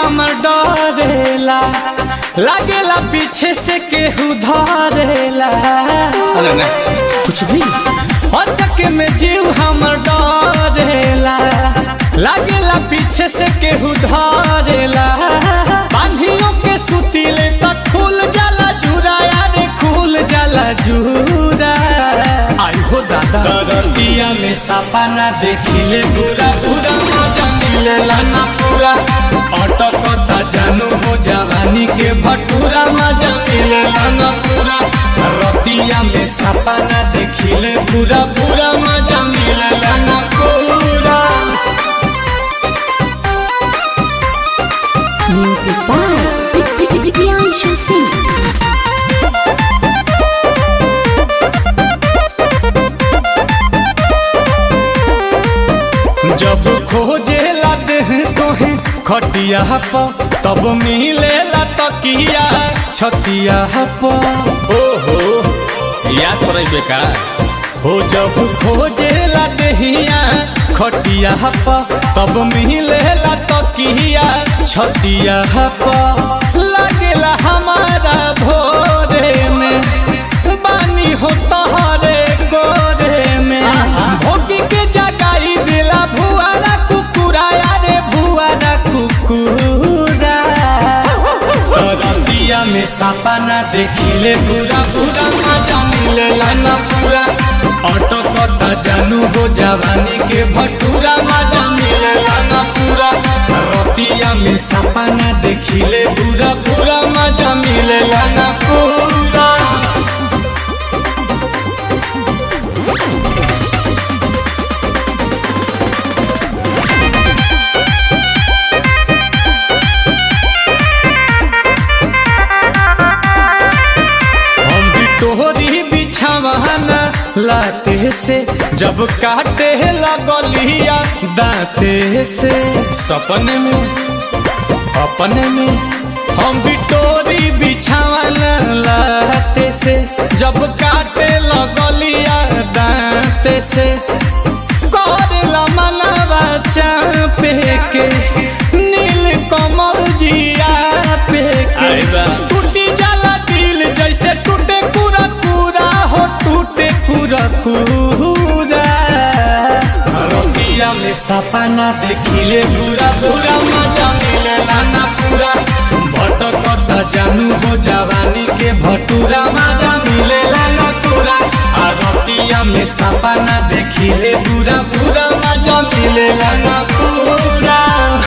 हमर डरेला, लागेला पीछे से केहू धरेला। अरे नहीं कुछ भी अचक में जीव हमर डरेला, लागेला पीछे से केहू धरेला। बांधियों के सुतीले तक खुल जाला जूरा, यारे खुल जाला जूरा। आई हो दादा रतिया में सपना देखिले पूरा पूरा मजा मिलेला ना पूरा। अटकता जानू हो जवानी के भटूरा, मजा मिलेला ना पूरा। रतिया में सपना देखिले पूरा पूरा मजा मिलेला ना पूरा। Music by Priyanshu Singh। जब खोजेला देह तोहे खटिया पर, तब मिलेला तकिया छतिया पर। ओहो याद पड़े बेकार हो। जब खोजेला देहिया खटिया पर, तब मिलेला तकिया छतिया पर। लगेला हमारा भोरे में बानी हो तहरे गोरे में। भोगी के जगाई दिला भुआरा कुकुरा, यारे भुआरा कुकुरा। रतिया में सपना देखिले पूरा पूरा मजा मिलेला ना पूरा। अटकता जानू हो जवानी के भटूरा, मजा मिलेला ना पूरा। रतिया में सपना देखिले पूरा पूरा मजा मिलेला ना पूरा। तोहरी बिछावाना लाते से, जब काटे लगलिया दांते से। सपने में अपने में हम भी तोरी बिछावाना लाते से, जब काटे लगलिया दांते से। करेला मनवा चापे के नील कमल जिया पे के। टूटी जाला दिल जैसे टूटे पूरा पूरा हो, टूटे पूरा पूरा। रतिया में सपना देखिले पूरा पूरा मजा मिलेला ना पूरा। भटकता जानू हो जवानी के भटूरा, मजा मिलेला ना पूरा। रतिया में सपना देखिले पूरा